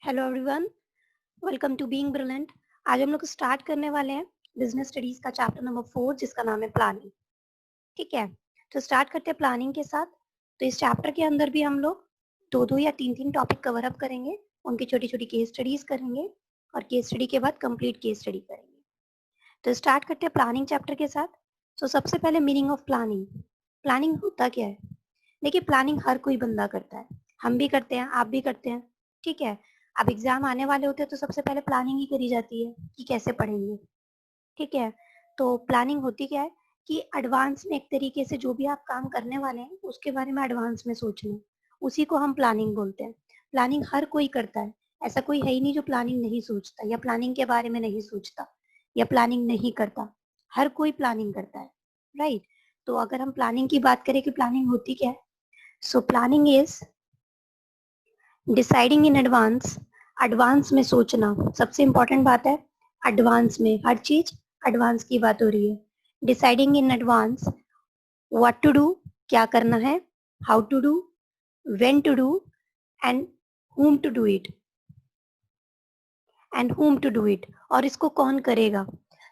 Hello everyone, welcome to being brilliant. आज हम लोग स्टार्ट करने वाले हैं बिजनेस स्टडीज का चैप्टर नंबर 4 जिसका नाम है प्लानिंग। ठीक है, तो स्टार्ट करते हैं प्लानिंग के साथ। तो इस चैप्टर के अंदर भी हम लोग दो या तीन टॉपिक कवर अप करेंगे, उनकी छोटी छोटी केस स्टडीज करेंगे और केस स्टडी के बाद कंप्लीट केस स्टडी करेंगे। तो स्टार्ट करते हैं प्लानिंग चैप्टर के साथ। तो सबसे पहले मीनिंग ऑफ प्लानिंग। प्लानिंग होता क्या है? देखिए, प्लानिंग हर कोई बंदा करता है, हम भी करते हैं, आप भी करते हैं। ठीक है, अब एग्जाम आने वाले होते हैं तो सबसे पहले प्लानिंग ही करी जाती है कि कैसे पढ़ेंगे। ठीक है, तो प्लानिंग होती क्या है कि एडवांस में एक तरीके से जो भी आप काम करने वाले हैं उसके बारे में एडवांस में सोचना, उसी को हम प्लानिंग बोलते हैं। प्लानिंग हर कोई करता है, ऐसा कोई है ही नहीं जो प्लानिंग नहीं सोचता या प्लानिंग के बारे में नहीं सोचता या प्लानिंग नहीं करता। हर कोई प्लानिंग करता है, राइट। तो अगर हम प्लानिंग की बात करें कि प्लानिंग होती क्या है, so planning is deciding in advance. Advance में सोचना सबसे इंपॉर्टेंट बात है। एडवांस में हर चीज एडवांस की बात हो रही है। Deciding in advance what to do, क्या करना है, how to do, when to do and whom to do it और इसको कौन करेगा।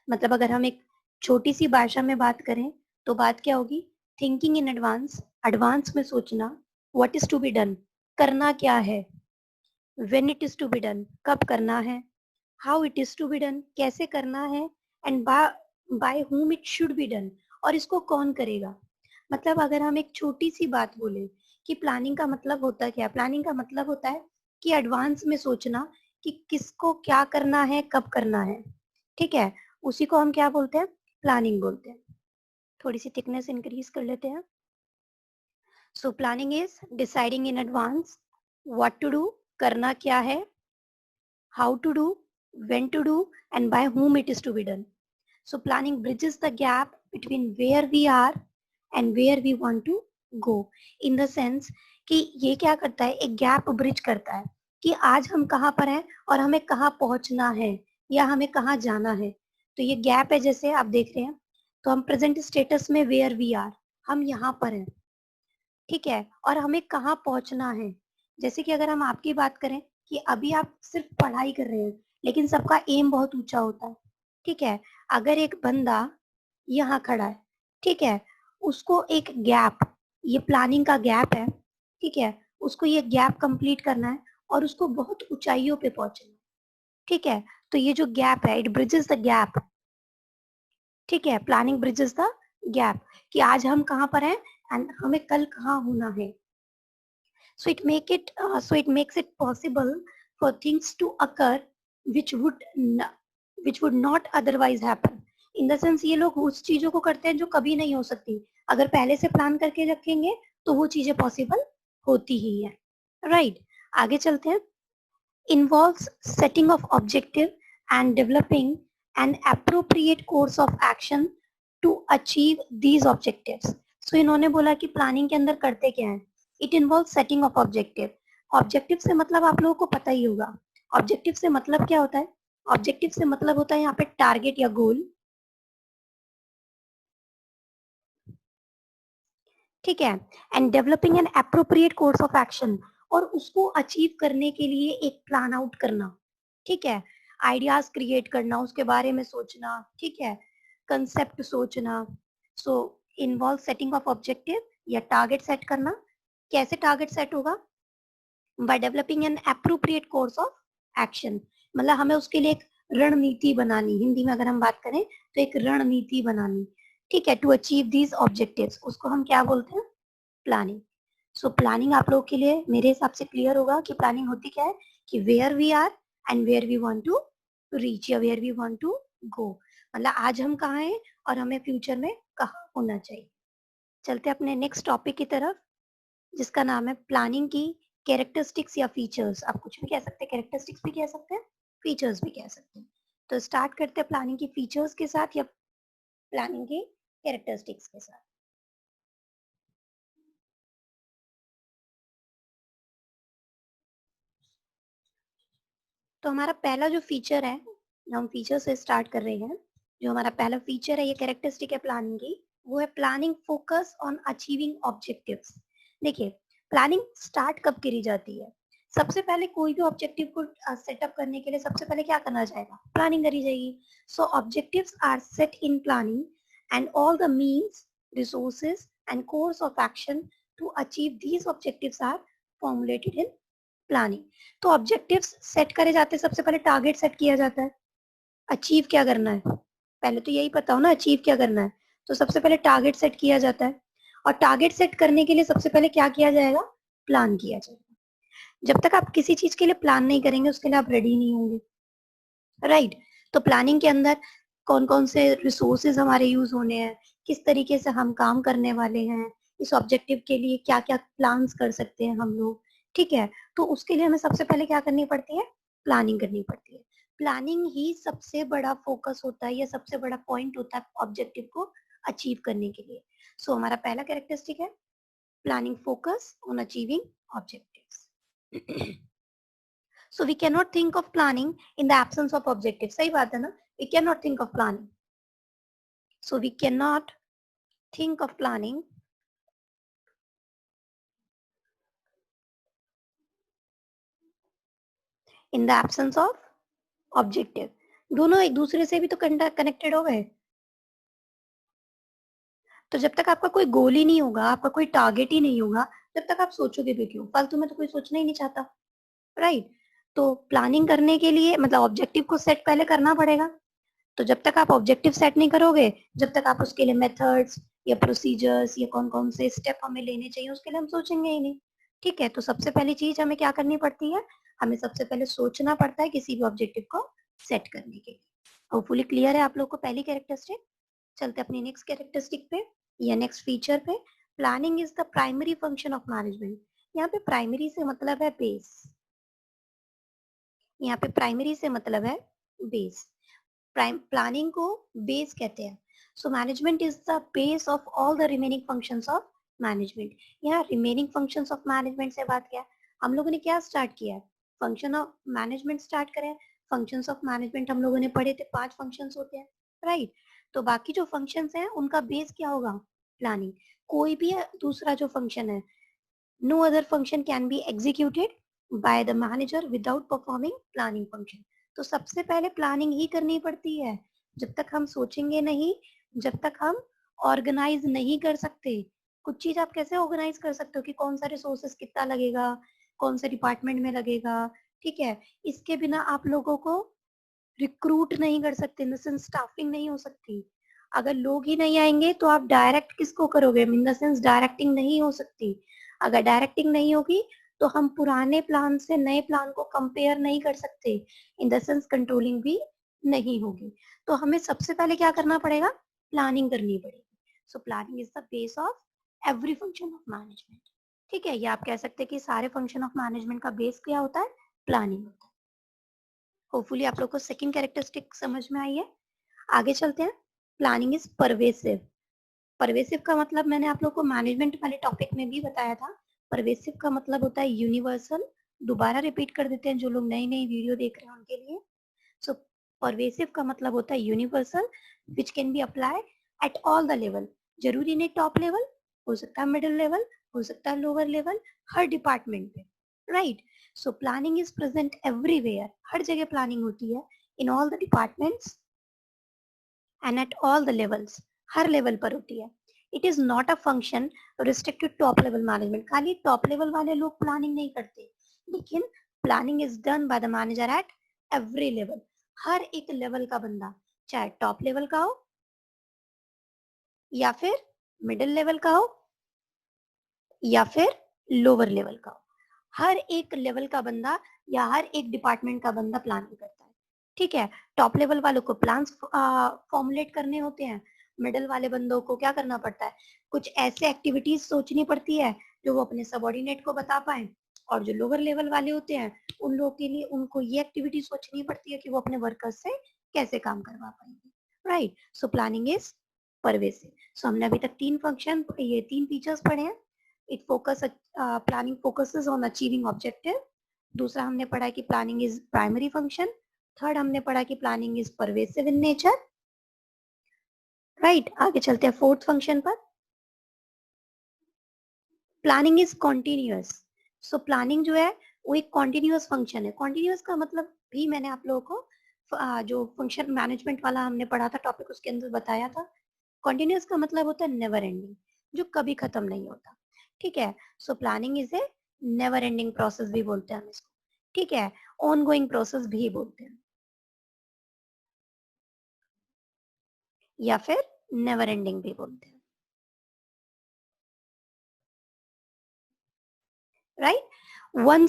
मतलब अगर हम एक छोटी सी भाषा में बात करें तो बात क्या होगी? थिंकिंग इन एडवांस, एडवांस में सोचना। What is to be done, करना क्या है। when it is to be done, कब करना है। how it is to be done, कैसे करना है। and by whom it should be done, और इसको कौन करेगा। मतलब अगर हम एक छोटी सी बात बोले कि प्लानिंग का मतलब होता क्या है, प्लानिंग का मतलब होता है कि एडवांस में सोचना कि किसको क्या करना है, कब करना है। ठीक है, उसी को हम क्या बोलते हैं? प्लानिंग बोलते हैं। थोड़ी सी थिकनेस इंक्रीज कर लेते हैं। So planning is deciding in advance what to do, करना क्या है, how to do, when to do, and by whom it is to be done. So planning bridges the gap between where we are and where we want to go. In the sense कि ये क्या करता है, एक gap bridge करता है कि आज हम कहाँ पर हैं और हमें कहाँ पहुंचना है या हमें कहाँ जाना है। तो ये गैप है, जैसे आप देख रहे हैं, तो हम प्रेजेंट स्टेटस में वेयर वी आर, हम यहाँ पर हैं। ठीक है, और हमें कहाँ पहुंचना है। जैसे कि अगर हम आपकी बात करें कि अभी आप सिर्फ पढ़ाई कर रहे हैं, लेकिन सबका एम बहुत ऊंचा होता है। ठीक है, अगर एक बंदा यहाँ खड़ा है, ठीक है, उसको एक गैप, ये प्लानिंग का गैप है, ठीक है, उसको ये गैप कंप्लीट करना है और उसको बहुत ऊंचाइयों पे पहुंचना है। ठीक है, तो ये जो गैप है, इट ब्रिजेस द गैप। ठीक है, प्लानिंग ब्रिजेस द गैप कि आज हम कहाँ पर हैं एंड हमें कल कहाँ होना है। So it makes it possible for things to occur which would not otherwise happen. In the sense ये लोग उस चीजों को करते हैं जो कभी नहीं हो सकती, अगर पहले से प्लान करके रखेंगे तो वो चीजें पॉसिबल होती ही है। राइट, आगे चलते हैं। Involves setting of objective and developing an appropriate course of action to achieve these objectives. So इन्होंने बोला कि प्लानिंग के अंदर करते क्या है। It involve setting of objective. Objective से मतलब आप लोगों को पता ही होगा। ऑब्जेक्टिव से मतलब क्या होता है? ऑब्जेक्टिव से मतलब होता है यहाँ पे टारगेट या गोल। ठीक है, and developing an appropriate course of action, और उसको अचीव करने के लिए एक प्लान आउट करना। ठीक है, आइडियाज क्रिएट करना, उसके बारे में सोचना। ठीक है, कंसेप्ट सोचना। So involve setting of objective या टारगेट सेट करना। कैसे टारगेट सेट होगा? By developing an appropriate course of action, मतलब हमें उसके लिए एक रणनीति बनानी, हिंदी में अगर हम बात करें तो एक रणनीति बनानी। ठीक है, टू अचीव दीज ऑब्जेक्टिव्स, उसको हम क्या बोलते हैं? प्लानिंग। सो प्लानिंग आप लोगों के लिए मेरे हिसाब से क्लियर होगा कि प्लानिंग होती क्या है, कि where we are and where we want to reach या where we want to go. मतलब आज हम कहाँ हैं और हमें फ्यूचर में कहाँ होना चाहिए। चलते अपने नेक्स्ट टॉपिक की तरफ, जिसका नाम है प्लानिंग की कैरेक्टरिस्टिक्स या फीचर्स। आप कुछ भी कह सकते हैं, कैरेक्टरिस्टिक्स भी कह सकते हैं, फीचर्स भी कह सकते हैं। तो स्टार्ट करते हैं प्लानिंग की फीचर्स के साथ या प्लानिंग की कैरेक्टरिस्टिक्स के साथ। तो हमारा पहला जो फीचर है, हम फीचर से स्टार्ट कर रहे हैं। जो हमारा पहला फीचर है, ये कैरेक्टरिस्टिक है प्लानिंग की, वो है planning focus on achieving objectives. देखिए, प्लानिंग स्टार्ट कब करी जाती है? सबसे पहले कोई भी ऑब्जेक्टिव को सेटअप करने के लिए सबसे पहले क्या करना जाएगा, प्लानिंग करी जाएगी. So objectives are set in planning and all the means, resources and course of action to achieve these objectives are formulated in planning. तो ऑब्जेक्टिव्स सेट करे जाते हैं, सबसे पहले टारगेट सेट किया जाता है. अचीव क्या करना है, पहले तो यही पता हो ना अचीव क्या करना है. तो सबसे पहले टारगेट सेट किया जाता है और टारगेट सेट करने के लिए सबसे पहले क्या किया जाएगा, प्लान किया जाएगा. जब तक आप किसी चीज के लिए प्लान नहीं करेंगे उसके लिए आप रेडी नहीं होंगे, राइट. तो प्लानिंग के अंदर कौन कौन से रिसोर्सेज हमारे यूज होने हैं, किस तरीके से हम काम करने वाले हैं, इस ऑब्जेक्टिव के लिए क्या क्या प्लान्स कर सकते हैं हम लोग, ठीक है. तो उसके लिए हमें सबसे पहले क्या करनी पड़ती है, प्लानिंग करनी पड़ती है. प्लानिंग ही सबसे बड़ा फोकस होता है या सबसे बड़ा पॉइंट होता है ऑब्जेक्टिव को अचीव करने के लिए. सो हमारा पहला कैरेक्टरिस्टिक है planning focus on achieving objectives. So we cannot think of planning in the absence of objectives. सही बात है ना, we cannot think of planning. So we cannot think of planning in the absence of objective. दोनों एक दूसरे से भी तो कनेक्टेड हो गए. तो जब तक आपका कोई गोल ही नहीं होगा, आपका कोई टारगेट ही नहीं होगा, जब तक आप सोचोगे भी क्यों, फालतू में तो कोई सोचना ही नहीं चाहता, राइट. तो प्लानिंग करने के लिए मतलब ऑब्जेक्टिव को सेट पहले करना पड़ेगा. तो जब तक आप ऑब्जेक्टिव सेट नहीं करोगे, जब तक आप उसके लिए मेथड्स या प्रोसीजर्स या कौन कौन से स्टेप हमें लेने चाहिए उसके लिए हम सोचेंगे ही नहीं, ठीक है. तो सबसे पहली चीज हमें क्या करनी पड़ती है, हमें सबसे पहले सोचना पड़ता है किसी भी ऑब्जेक्टिव को सेट करने के लिए. होपफुली क्लियर है आप लोग को पहली कैरेक्टरिस्टिक. चलते अपनी नेक्स्ट कैरेक्टरिस्टिक पे या नेक्स्ट फीचर पे. Planning is the primary function of management. यहाँ पे प्राइमरी से मतलब है बेस. यहाँ पे प्राइमरी से मतलब है बेस. प्लानिंग को बेस कहते हैं. So management is the base of all the remaining functions of management. यहाँ रिमेनिंग फंक्शंस ऑफ मैनेजमेंट से बात किया, हम लोगों ने क्या स्टार्ट किया है, फंक्शन ऑफ मैनेजमेंट स्टार्ट करें. फंक्शंस ऑफ मैनेजमेंट हम लोगों ने पढ़े थे, 5 फंक्शंस होते हैं, राइट. तो बाकी जो फंक्शंस हैं उनका बेस क्या होगा, प्लानिंग. कोई भी दूसरा जो फंक्शन है, no other function can be executed by the manager without performing planning function. तो सबसे पहले प्लानिंग ही करनी पड़ती है. जब तक हम सोचेंगे नहीं, जब तक हम ऑर्गेनाइज नहीं कर सकते. कुछ चीज आप कैसे ऑर्गेनाइज कर सकते हो कि कौन सा रिसोर्सेस कितना लगेगा, कौन से डिपार्टमेंट में लगेगा, ठीक है. इसके बिना आप लोगों को रिक्रूट नहीं कर सकते, इन द सेंस स्टाफिंग नहीं हो सकती. अगर लोग ही नहीं आएंगे तो आप डायरेक्ट किसको करोगे, इन द सेंस डायरेक्टिंग नहीं हो सकती. अगर डायरेक्टिंग नहीं होगी तो हम पुराने प्लान से नए प्लान को कंपेयर नहीं कर सकते, इन द सेंस कंट्रोलिंग भी नहीं होगी. तो हमें सबसे पहले क्या करना पड़ेगा, प्लानिंग करनी पड़ेगी. सो planning is the base of every function of management, ठीक है. ये आप कह सकते हैं कि सारे फंक्शन ऑफ मैनेजमेंट का बेस क्या होता है, प्लानिंग होता है. होपफुली आप लोग को सेकंड कैरेक्टरिस्टिक समझ में आई है. आगे चलते हैं. Planning is pervasive. परवेसिव का मतलब मैंने आप लोग को मैनेजमेंट वाले टॉपिक में भी बताया था. परवेसिव का मतलब होता है यूनिवर्सल. दोबारा रिपीट कर देते हैं जो लोग नई नई वीडियो देख रहे हैं उनके लिए. सो परवेसिव का मतलब होता है universal which can be apply eight all the level. जरूरी नहीं टॉप लेवल, हो सकता है मिडिल लेवल, हो सकता है लोअर लेवल, हर डिपार्टमेंट पे, right. So planning is present everywhere. हर जगह प्लानिंग होती है, in all the departments and at all the levels. हर लेवल पर होती है. It is not a function restricted top level management. खाली टॉप लेवल वाले लोग प्लानिंग नहीं करते, लेकिन planning is done by the manager at every level. हर एक लेवल का बंदा, चाहे टॉप लेवल का हो या फिर मिडिल लेवल का हो या फिर लोअर लेवल का हो, हर एक लेवल का बंदा या हर एक डिपार्टमेंट का बंदा प्लानिंग करता है, ठीक है. टॉप लेवल वालों को प्लान्स फॉर्मुलेट करने होते हैं. मिडिल वाले बंदों को क्या करना पड़ता है, कुछ ऐसे एक्टिविटीज सोचनी पड़ती है जो वो अपने सबऑर्डिनेट को बता पाए. और जो लोअर लेवल वाले होते हैं उन लोगों के लिए उनको ये एक्टिविटी सोचनी पड़ती है कि वो अपने वर्कर्स से कैसे काम करवा पाएंगे, right. So planning is pervasive. So हमने अभी तक 3 फंक्शन, ये 3 फीचर्स पढ़े हैं. It focus planning focuses on achieving objective. दूसरा हमने पढ़ा कि planning is primary function. Third हमने पढ़ा कि planning is pervasive in nature, right. आगे चलते हैं फोर्थ फंक्शन पर. Planning is continuous. So planning जो है वो एक कॉन्टिन्यूअस फंक्शन है। कॉन्टिन्यूअस का मतलब भी मैंने आप लोगों को जो फंक्शन मैनेजमेंट वाला हमने पढ़ा था टॉपिक उसके अंदर बताया था। कॉन्टिन्यूअस का मतलब होता है नेवर एंडिंग, जो कभी खत्म नहीं होता। ठीक है, so planning is A never ending process भी बोलते हैं हम इसको। ठीक है, ऑन गोइंग प्रोसेस भी बोलते हैं या फिर नेवर एंडिंग भी बोलते हैं, right. One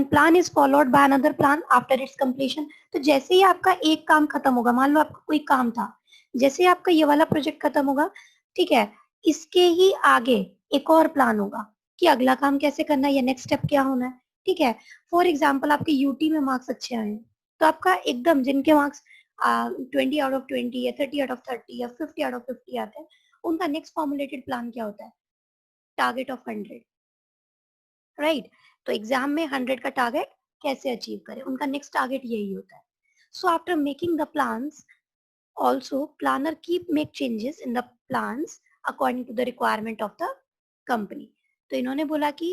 plan is followed by another plan after it's completion. तो जैसे ही आपका एक काम खत्म होगा, मान लो आपका कोई काम था, जैसे ही आपका ये वाला प्रोजेक्ट खत्म होगा, ठीक है, इसके ही आगे एक और प्लान होगा कि अगला काम कैसे करना है या नेक्स्ट स्टेप क्या होना है। ठीक है, फॉर एग्जाम्पल आपके यूटी में मार्क्स अच्छे आए हैं, तो आपका एकदम जिनके मार्क्स 20 आउट ऑफ 20 या 30 आउट ऑफ 30 या 50 आउट ऑफ 50 आते हैं, उनका नेक्स्ट फॉर्मुलेटेड प्लान क्या होता है? Target of 100, right. तो एग्जाम में 100 का टारगेट कैसे अचीव करें, उनका नेक्स्ट टारगेट यही होता है। So after making the plans, also planner keep make changes in the plans according to the requirement of the company. तो इन्होंने बोला कि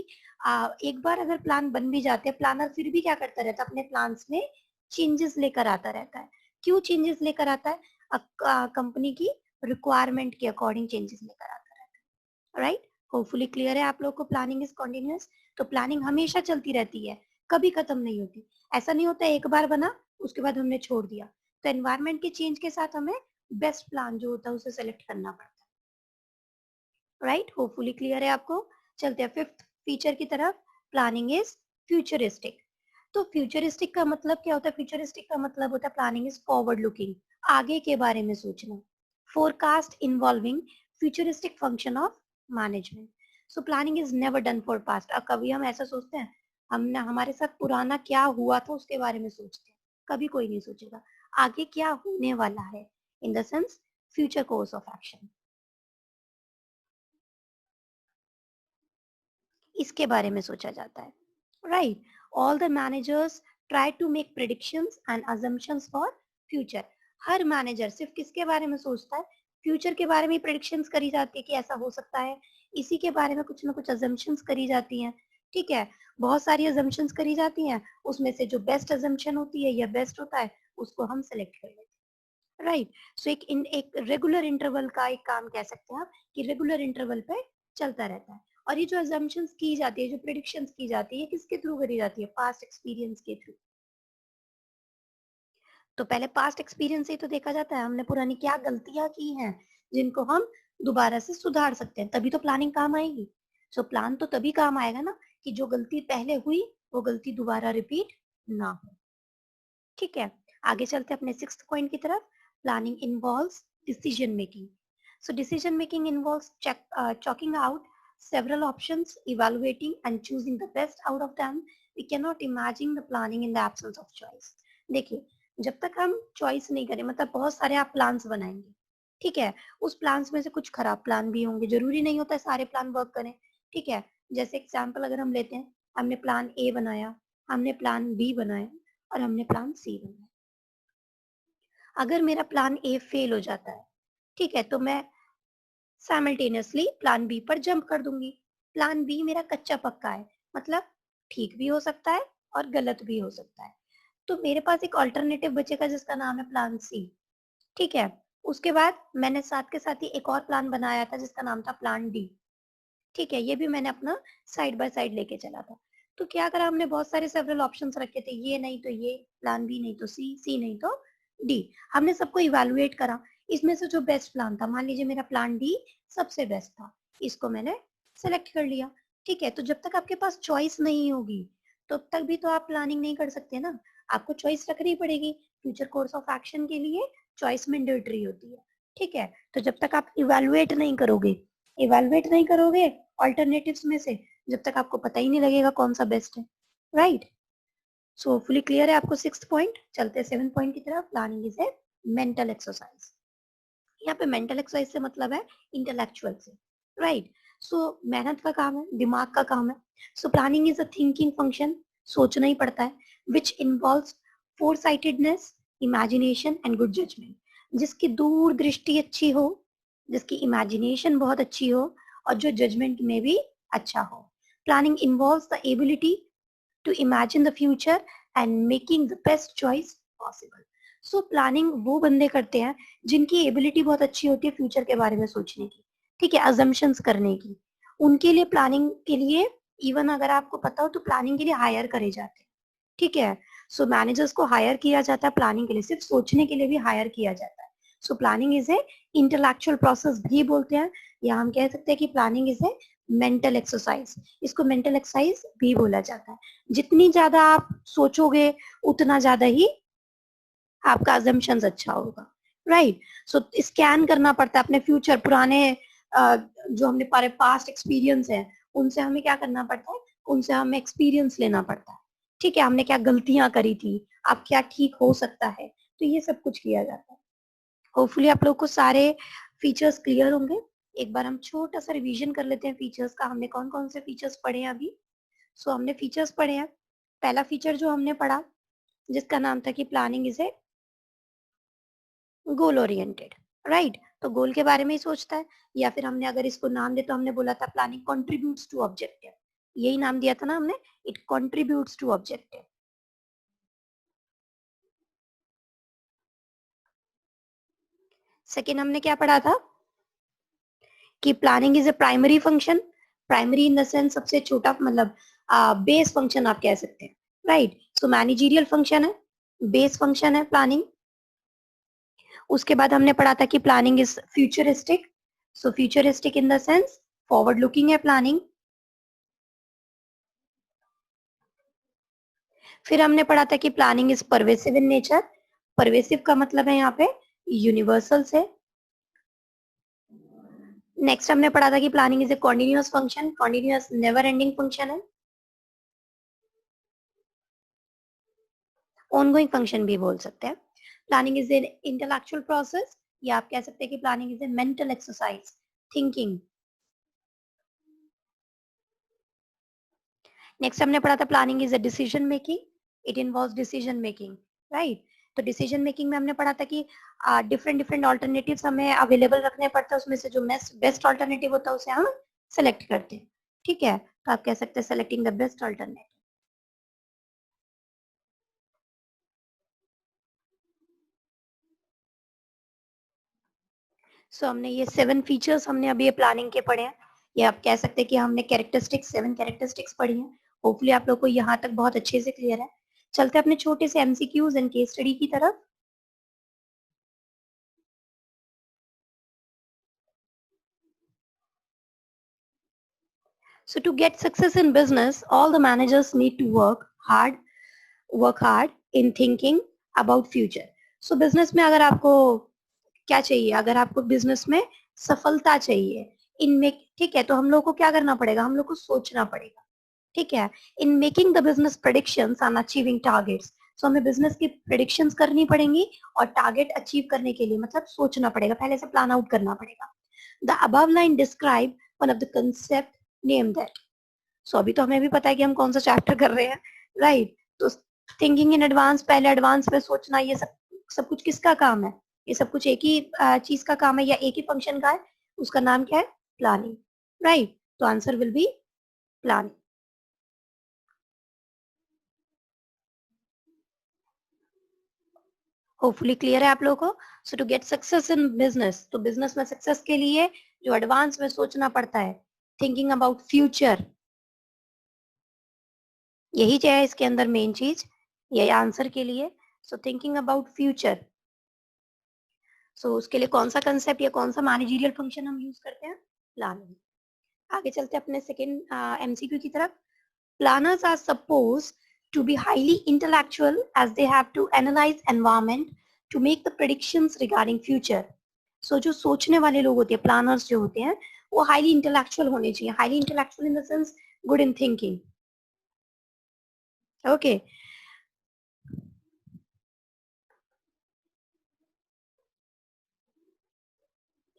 एक बार अगर प्लान बन भी जाते हैं, प्लानर फिर भी क्या करता रहता है, अपने प्लान्स में चेंजेस लेकर आता रहता है। क्यों चेंजेस लेकर आता है? कंपनी की रिक्वायरमेंट के अकॉर्डिंग चेंजेस लेकर आता रहता है, राइट। होपफुली क्लियर है आप लोग को। Planning is continuous. तो प्लानिंग हमेशा चलती रहती है, कभी खत्म नहीं होती। ऐसा नहीं होता एक बार बना उसके बाद हमने छोड़ दिया। तो एनवायरमेंट के चेंज के साथ हमें बेस्ट प्लान जो होता है उसे सेलेक्ट करना पड़ता है, राइट। होपफुली क्लियर है आपको। चलते हैं फिफ्थ फीचर की तरफ। Planning is futuristic. तो फ्यूचरिस्टिक का मतलब क्या होता है? फ्यूचरिस्टिक का मतलब होता है प्लानिंग इज फॉरवर्ड लुकिंग, आगे के बारे में सोचना। Forecast involving futuristic function of management. So planning is never done for past. अब कभी हम ऐसा सोचते हैं, हमने हमारे साथ पुराना क्या हुआ था उसके बारे में सोचते हैं, कभी कोई नहीं सोचेगा आगे क्या होने वाला है, in the sense future course of action, इसके बारे में सोचा जाता है, right. All the managers try to make predictions and assumptions for future. हर मैनेजर सिर्फ किसके बारे में सोचता है? फ्यूचर के बारे में प्रिडिक्शंस करी जाती है कि ऐसा हो सकता है, इसी के बारे में कुछ ना कुछ अजम्पशंस करी जाती हैं। ठीक है, बहुत सारी अजम्पशंस करी जाती हैं, उसमें से जो बेस्ट अजम्पशन होती है या बेस्ट होता है उसको हम सेलेक्ट कर लेते हैं, राइट। सो एक रेगुलर इंटरवल का एक काम कह सकते हैं आप कि रेगुलर इंटरवल पे चलता रहता है। और ये जो अजम्पशंस की जाती है, जो प्रिडिक्शंस की जाती है, किसके थ्रू करी जाती है? पास्ट एक्सपीरियंस के थ्रू। तो पहले पास्ट एक्सपीरियंस से ही तो देखा जाता है हमने पुरानी क्या गलतियां की हैं जिनको हम दोबारा से सुधार सकते हैं, तभी तो प्लानिंग काम आएगी। सो प्लान तो तभी काम आएगा ना कि जो गलती पहले हुई वो गलती दोबारा रिपीट ना हो। ठीक है, आगे चलते हैं अपने सिक्स्थ पॉइंट की तरफ। Planning involves decision making. So decision making involves chalking out several options, evaluating and choosing the best out of them. We cannot imagine the planning in the absence of choice. देखिए, जब तक हम choice नहीं करें, मतलब बहुत सारे आप प्लान्स बनाएंगे, ठीक है, उस प्लान्स में से कुछ खराब प्लान भी होंगे, जरूरी नहीं होता है सारे प्लान वर्क करें। ठीक है, जैसे एग्जाम्पल अगर हम लेते हैं, हमने प्लान ए बनाया, हमने प्लान बी बनाया और हमने प्लान सी बनाया। अगर मेरा प्लान ए फेल हो जाता है, ठीक है, तो मैं साइमल्टेनियसली प्लान बी पर जंप कर दूंगी। प्लान बी मेरा कच्चा पक्का है, मतलब ठीक भी हो सकता है और गलत भी हो सकता है। तो मेरे पास एक ऑल्टरनेटिव बचेगा जिसका नाम है प्लान सी। ठीक है, उसके बाद मैंने साथ के साथ ही एक और प्लान बनाया था जिसका नाम था प्लान डी। ठीक है, ये भी मैंने अपना साइड बाय साइड लेके चला था। तो क्या करा हमने, बहुत सारे सेवरल ऑप्शंस रखे थे, ये नहीं तो ये, प्लान बी नहीं तो सी, सी नहीं तो डी। हमने सबको इवेलुएट करा, इसमें से जो बेस्ट प्लान था, मान लीजिए मेरा प्लान डी सबसे बेस्ट था, इसको मैंने सेलेक्ट कर लिया। ठीक है, तो जब तक आपके पास चॉइस नहीं होगी तब तक भी तो आप प्लानिंग नहीं कर सकते ना, आपको चॉइस रखनी पड़ेगी। फ्यूचर कोर्स ऑफ एक्शन के लिए चॉइस मैंडेटरी होती है। ठीक है, तो जब तक आप इवेलुएट नहीं करोगे ऑल्टरनेटिव्स में से, जब तक आपको पता ही नहीं लगेगा कौन सा बेस्ट है, राइट। सो फुली क्लियर है आपको सिक्स्थ पॉइंट। चलते हैं सेवन पॉइंट की तरफ। Planning is A mental exercise. यहाँ पे मेंटल एक्सरसाइज से मतलब है इंटेलेक्चुअल से, राइट। सो मेहनत का काम है, दिमाग का काम है। So planning is a thinking function, सोचना ही पड़ता है, which involves foresightedness, imagination and good judgement. जिसकी दूरदृष्टि अच्छी हो, जिसकी इमेजिनेशन बहुत अच्छी हो और जो जजमेंट में भी अच्छा हो। Planning involves the ability to imagine the future and making the best choice possible. So planning वो बंदे करते हैं जिनकी एबिलिटी बहुत अच्छी होती है फ्यूचर के बारे में सोचने की, ठीक है, अजम्पशंस करने की. उनके लिए प्लानिंग के लिए, इवन अगर आपको पता हो तो प्लानिंग के लिए हायर करे जाते हैं, ठीक है. सो मैनेजर्स को हायर किया जाता है प्लानिंग के लिए, सिर्फ सोचने के लिए भी हायर किया जाता है. So planning is a intellectual process भी बोलते हैं, या हम कह सकते हैं कि planning is A mental exercise. इसको मेंटल एक्सरसाइज भी बोला जाता है. जितनी ज्यादा आप सोचोगे उतना ज्यादा ही आपका अजम्पशंस अच्छा होगा, राइट. सो स्कैन करना पड़ता है अपने फ्यूचर, पुराने जो हमने पास्ट एक्सपीरियंस है उनसे हमें क्या करना पड़ता है, उनसे हमें एक्सपीरियंस लेना पड़ता है, ठीक है. हमने क्या गलतियां करी थी, अब क्या ठीक हो सकता है, तो ये सब कुछ किया जाता है. होपफुली आप लोग को सारे फीचर्स क्लियर होंगे. एक बार हम छोटा सा रिवीजन कर लेते हैं फीचर्स का. हमने कौन कौन से फीचर्स पढ़े हैं अभी. सो हमने फीचर्स पढ़े हैं. पहला फीचर जो हमने पढ़ा जिसका नाम था कि planning is A goal oriented, right. तो गोल के बारे में ही सोचता है, या फिर हमने अगर इसको नाम दे तो हमने बोला था प्लानिंग कंट्रीब्यूट्स टू ऑब्जेक्टिव. यही नाम दिया था ना हमने, it contributes to objective. Second हमने क्या पढ़ा था कि planning is a primary function. Primary in the sense सबसे छोटा, मतलब बेस फंक्शन आप कह सकते हैं, राइट. सो मैनेजरियल फंक्शन है, बेस फंक्शन है प्लानिंग. उसके बाद हमने पढ़ा था कि planning is futuristic. So futuristic in the sense forward looking है प्लानिंग. फिर हमने पढ़ा था कि planning is pervasive in nature. Pervasive का मतलब है यहाँ पे यूनिवर्सल से. नेक्स्ट हमने पढ़ा था कि planning is A continuous function. Continuous never ending function है, ऑनगोइंग फंक्शन भी बोल सकते हैं. Planning is an intellectual process, या आप कह सकते हैं कि planning is A mental exercise, thinking. Next हमने पढ़ा था planning is a decision making. It involves decision making, right. तो डिसीजन मेकिंग में हमने पढ़ा था कि डिफरेंट डिफरेंट ऑल्टरनेटिव्स हमें अवेलेबल रखने पड़ते हैं, उसमें से जो बेस्ट ऑल्टरनेटिव होता है उसे हम सेलेक्ट करते हैं, ठीक है. तो आप कह सकते हैं सेलेक्टिंग द बेस्ट ऑल्टरनेटिव. सो हमने ये 7 फीचर्स हमने अभी ये प्लानिंग के पढ़े हैं. ये आप कह सकते हैं कि हमने कैरेक्टरिस्टिक्स 7 कैरेक्टरिस्टिक्स पढ़ी हैं. होपफुली आप लोग को यहाँ तक बहुत अच्छे से क्लियर है. चलते हैं अपने छोटे से एमसीक्यूज एंड केस स्टडी की तरफ. So to get success in business, all the managers need to work hard in thinking about future. So business में अगर आपको क्या चाहिए, अगर आपको बिजनेस में सफलता चाहिए, इनमें, ठीक है, तो हम लोग को क्या करना पड़ेगा, हम लोग को सोचना पड़ेगा, ठीक है. In making the business predictions and achieving targets. So हमें बिजनेस की प्रेडिक्शंस करनी पड़ेंगी और टारगेट अचीव करने के लिए मतलब सोचना पड़ेगा, पहले से प्लान आउट करना पड़ेगा. The above line describe one of the concept name that. So अभी तो हमें भी पता है कि हम कौन सा चैप्टर कर रहे हैं, राइट. तो थिंकिंग इन एडवांस, पहले एडवांस में सोचना, ये सब सब कुछ किसका काम है, ये सब कुछ एक ही चीज का काम है या एक ही फंक्शन का है, उसका नाम क्या है, प्लानिंग, राइट. तो answer will be planning. Hopefully clear है आप लोगों को. So to get success in business, तो बिजनेस में सक्सेस के लिए जो एडवांस में सोचना पड़ता है, थिंकिंग अबाउट फ्यूचर, यही है इसके अंदर मेन चीज, यही आंसर के लिए. So thinking about future. So उसके लिए कौन सा कंसेप्ट या कौन सा मैनेजरियल फंक्शन हम यूज करते हैं, प्लानिंग. आगे चलते हैं अपने सेकेंड एमसीक्यू की तरफ. Planners are suppose to be highly intellectual as they have to analyze environment to make the predictions regarding future. So जो सोचने वाले लोग होते हैं, प्लानर्स जो होते हैं, वो हाईली इंटेलेक्चुअल होने चाहिए. Highly intellectual in the sense good in thinking, okay.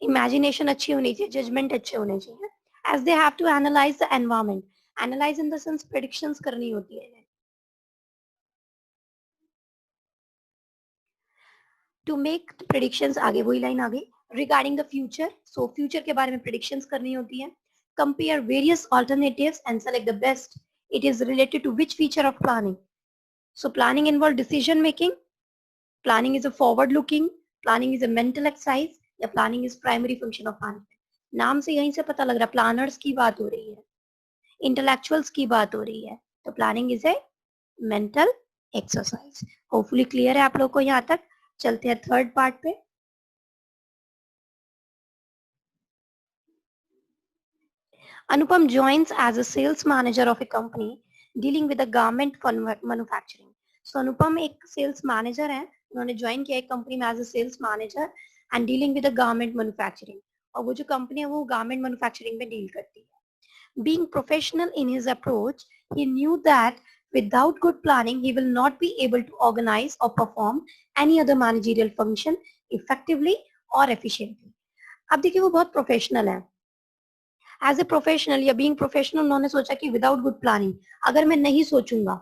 Imagination अच्छी होनी चाहिए, जजमेंट अच्छे होने चाहिए. As they have to analyse the environment. Analyse in the sense predictions करनी होती है. टू मेक प्रेडिक्शंस, आगे वही लाइन आ गई, regarding the future. So future के बारे में प्रेडिक्शंस करनी होती है. Compare various alternatives and select the best It is related to which feature of planning? So planning involves decision making. Planning is a forward looking. Planning is a mental exercise. या planning is primary function of management. नाम से यहीं से पता लग रहा है planners की बात हो रही है, इंटेलेक्चुअल्स की बात हो रही है. तो planning is A mental exercise. Hopefully clear है आप लोग को यहाँ तक. चलते हैं थर्ड पार्ट पे. Anupam joins as a sales manager of a company dealing with the garment manufacturing. So Anupam एक sales manager है, उन्होंने join किया एक company में as a sales manager and dealing with the garment manufacturing. और वो जो company है वो garment manufacturing में deal करती है. Being professional in his approach, he knew that without good planning, he will not be able to organize or perform any other managerial function effectively or efficiently. अब देखिए वो बहुत professional है. As a professional या being professional उन्होंने सोचा कि without good planning, अगर मैं नहीं सोचूंगा,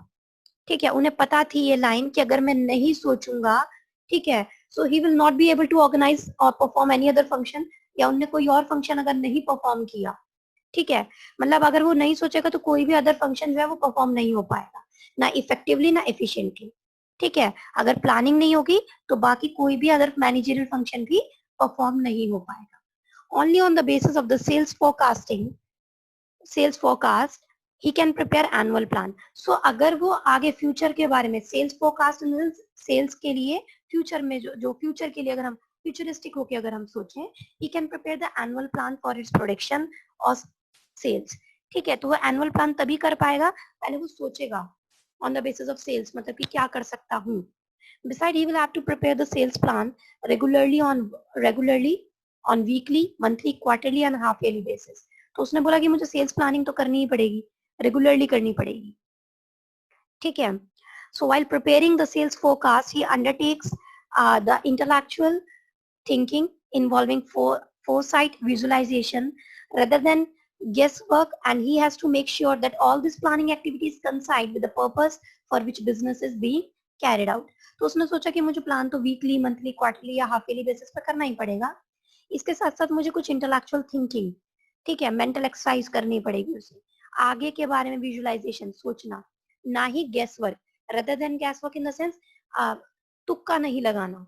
ठीक है, उन्हें पता थी ये लाइन कि अगर मैं नहीं सोचूंगा, ठीक है, so he will not be able to organise और परफॉर्म एनी अदर फंक्शन, या उन्हें कोई और फंक्शन अगर नहीं परफॉर्म किया, ठीक है, मतलब अगर वो नहीं सोचेगा तो कोई भी अदर फंक्शन जो है वो परफॉर्म नहीं हो पाएगा, ना इफेक्टिवली ना एफिशिएंटली. ठीक है, अगर प्लानिंग नहीं होगी तो बाकी कोई भी अदर मैनेजरियल फंक्शन भी परफॉर्म नहीं हो पाएगा. Only on the basis of the sales forecast, he can prepare annual plan. So अगर वो आगे फ्यूचर के बारे में sales forecast सेल्स के लिए फ्यूचर में जो फ्यूचर के लिए अगर हम फ्यूचरिस्टिक होके अगर हम सोचें, he can prepare the annual plan for its production और सेल्स. ठीक है, तो वो एनुअल प्लान तभी कर पाएगा, पहले वो सोचेगा on the basis of sales, मतलब कि क्या कर सकता हूँ. Besides, he will have to prepare the sales plan regularly on weekly, monthly, quarterly and half yearly basis. तो उसने बोला कि मुझे सेल्स प्लानिंग तो करनी ही पड़ेगी, रेगुलरली करनी पड़ेगी. ठीक है. So while preparing the sales forecast, he undertakes the intellectual thinking involving foresight, visualization rather than guesswork, and he has to make sure that all these planning activities coincide with the purpose for which business is being carried out. तो उसने सोचा कि मुझे plan तो weekly, monthly, quarterly या half yearly basis पर करना ही पड़ेगा. इसके साथ साथ मुझे कुछ इंटेलेक्चुअल थिंकिंग, ठीक है, मेंटल एक्सरसाइज करनी पड़ेगी उसे, आगे के बारे में विजुअलाइजेशन सोचना, ना ही guesswork, rather than guesswork in the sense तुक्का नहीं लगाना.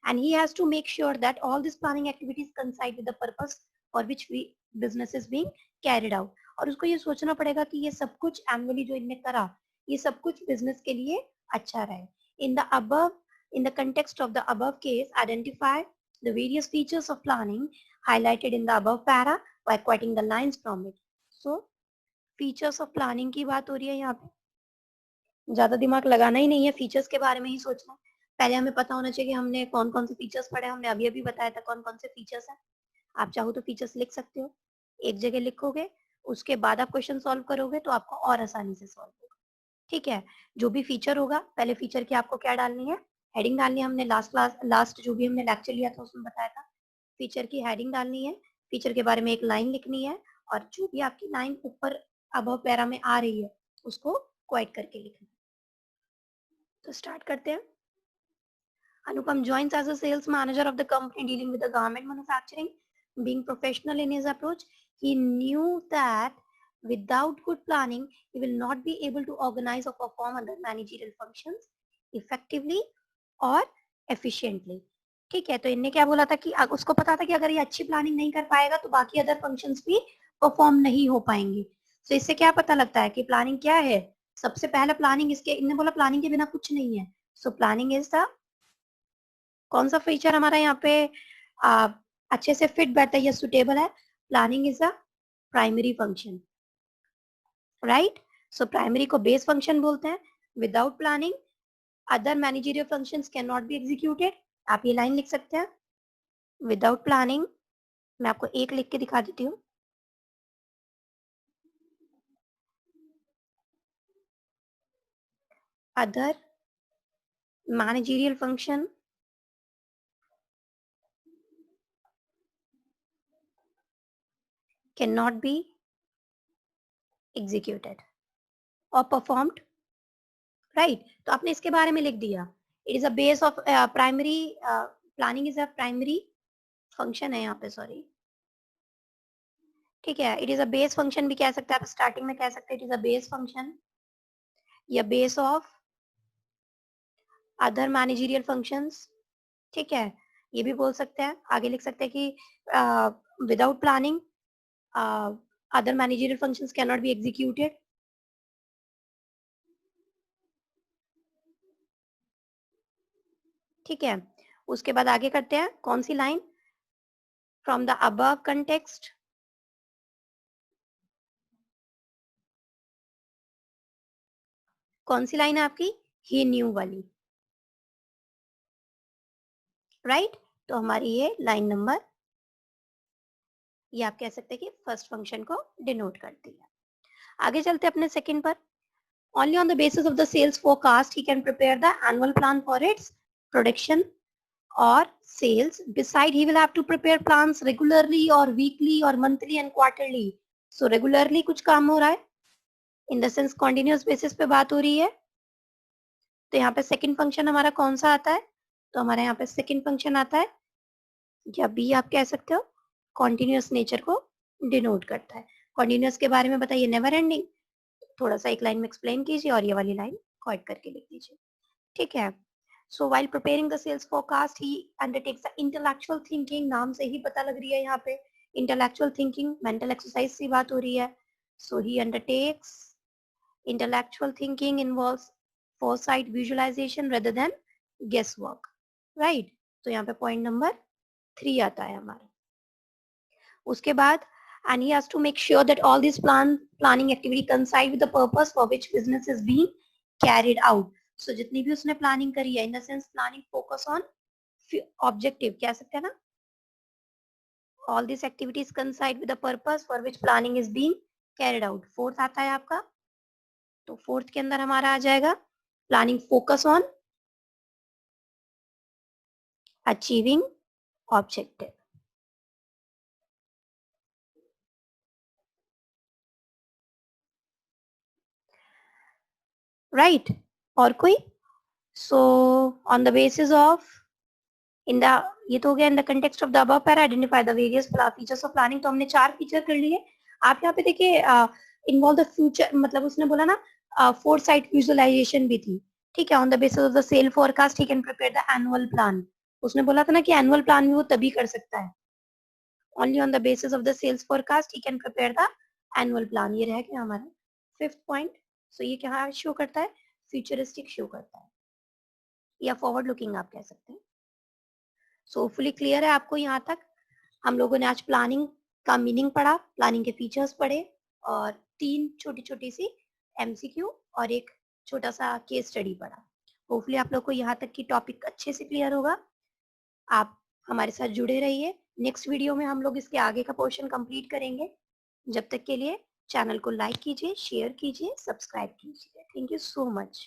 And he has to make sure that all these planning activities coincide with the purpose for which business is being carried out. और उसको ये सोचना पड़ेगा कि ये सब कुछ एनुअली जो इनने करा, ये सब कुछ बिजनेस के लिए अच्छा रहे. In the context of the above case, identify the various features of planning highlighted in the above para by quoting the lines from it. So, features of planning की बात हो रही है यहाँ पे. ज्यादा दिमाग लगाना ही नहीं है, फीचर्स के बारे में ही सोचना. पहले हमें पता होना चाहिए कि हमने कौन कौन से फीचर्स पढ़े, हमने अभी अभी बताया था कौन कौन से फीचर्स हैं. आप चाहो तो फीचर्स लिख सकते हो, एक जगह लिखोगे, उसके बाद आप क्वेश्चन सॉल्व करोगे तो आपको और आसानी से सॉल्व होगा. ठीक है, जो भी फीचर होगा, पहले फीचर की आपको क्या डालनी है, हेडिंग डालनी है. हमने लास्ट जो भी हमने लेक्चर लिया था उसमें बताया था, फीचर की हेडिंग डालनी है, फीचर के बारे में एक लाइन लिखनी है, और जो भी आपकी लाइन ऊपर अबव पैरा में आ रही है उसको क्वाइट करके लिखना. तो स्टार्ट करते हैं. Anupam joins as a sales manager of the company dealing with the garment manufacturing. Being professional in his approach, he knew that without good planning, he will not be able to organize or perform other managerial functions effectively or efficiently. ठीक है, तो इनने क्या बोला था कि उसको पता था कि अगर ये अच्छी प्लानिंग नहीं कर पाएगा तो बाकी अदर फंक्शंस भी परफॉर्म नहीं हो पाएंगे. तो इससे क्या पता लगता है कि प्लानिंग क्या है. सबसे पहला प्लानिंग, इसके इन्होंने बोला प्लानिंग के बिना कुछ नहीं है. सो प्लानिंग इज द, कौन सा फीचर हमारा यहाँ पे अच्छे से फिट बैठता है या सुटेबल है, planning is a primary function. Right, so primary को बेस फंक्शन बोलते हैं. Without planning other managerial functions can not be executed. आप ये लाइन लिख सकते हैं, विदाउट प्लानिंग. मैं आपको एक लिख के दिखा देती हूँ. Other managerial function can not be executed और परफॉर्म्ड. राइट, तो आपने इसके बारे में लिख दिया. It is a base of primary, planning is a primary function है यहाँ पे, सॉरी, ठीक है, it is a base function भी कह सकते हैं आप, स्टार्टिंग में कह सकते हैं it is a base function या base of other managerial functions. ठीक है, ये भी बोल सकते हैं। आगे लिख सकते हैं कि without planning other managerial functions can not be executed. ठीक है, उसके बाद आगे करते हैं कौन सी line, from the above context कौन सी लाइन है आपकी, ही न्यू वाली, राइट तो हमारी ये लाइन नंबर, ये आप कह सकते हैं कि फर्स्ट फंक्शन को डिनोट करती है। आगे चलते हैं अपने सेकंड पर। Only on the basis of the sales forecast he can prepare the annual plan for its production or sales. Beside, he will have to prepare plans regularly or weekly or monthly and quarterly. So regularly कुछ काम हो रहा है, in the sense continuous basis पे बात हो रही है। तो यहाँ पे सेकंड फंक्शन हमारा कौन सा आता है, तो हमारे यहाँ पे सेकंड फंक्शन आता है, या बी आप कह सकते हो, कॉन्टिन्यूस नेचर को डिनोट करता है। कॉन्टिन्यूस के बारे में बताइए, नेवर एंडिंग, थोड़ा सा एक लाइन में एक्सप्लेन कीजिए और ये वाली लाइन क्वाइट करके लिख दीजिए। ठीक है, so while preparing the sales forecast he undertakes the intellectual thinking, नाम से ही पता लग रही है यहाँ पे इंटेलेक्चुअल थिंकिंग, मेंटल एक्सरसाइज से बात हो रही है। सो ही undertakes intellectual thinking involves foresight visualization rather than guesswork, right? तो यहाँ पे पॉइंट नंबर 3 आता है हमारा। उसके बाद and he has to make sure that all these planning activity coincide with the purpose for which business is being carried out. So जितनी भी उसने प्लानिंग करी है, in the sense planning focus on objective कह सकते हैं ना, all these activities coincide with the purpose for which planning is being carried out. Fourth आता है आपका, तो फोर्थ के अंदर हमारा आ जाएगा planning focus on achieving objective, right. और कोई, so on the basis of in the, ये तो हो गया in the context of the above para identify the various features of planning, तो हमने 4 फीचर कर लिए। आप यहाँ पे देखिए इन्वॉल्व द फ्यूचर, मतलब उसने बोला ना फोरसाइट विजुअलाइजेशन भी थी। ठीक है, on the basis of the sale forecast he can prepare the annual plan, उसने बोला था ना कि एनुअल प्लान भी वो तभी कर सकता है, only on the basis of the sales forecast he can prepare the annual plan। ये रह गया हमारा फिफ्थ पॉइंट। सो ये क्या शो करता है, फ्यूचरिस्टिक शो करता है या फॉरवर्ड लुकिंग आप कह सकते हैं। सो फुली क्लियर है आपको यहाँ तक। हम लोगों ने आज प्लानिंग का मीनिंग पढ़ा, प्लानिंग के फीचर्स पढ़े और 3 छोटी छोटी सी एमसीक्यू और एक छोटा सा केस स्टडी पढ़ा। होपफुली आप लोग को यहाँ तक की टॉपिक अच्छे से क्लियर होगा। आप हमारे साथ जुड़े रहिए, नेक्स्ट वीडियो में हम लोग इसके आगे का पोर्शन कंप्लीट करेंगे। जब तक के लिए चैनल को लाइक कीजिए, शेयर कीजिए, सब्सक्राइब कीजिए। Thank you so much.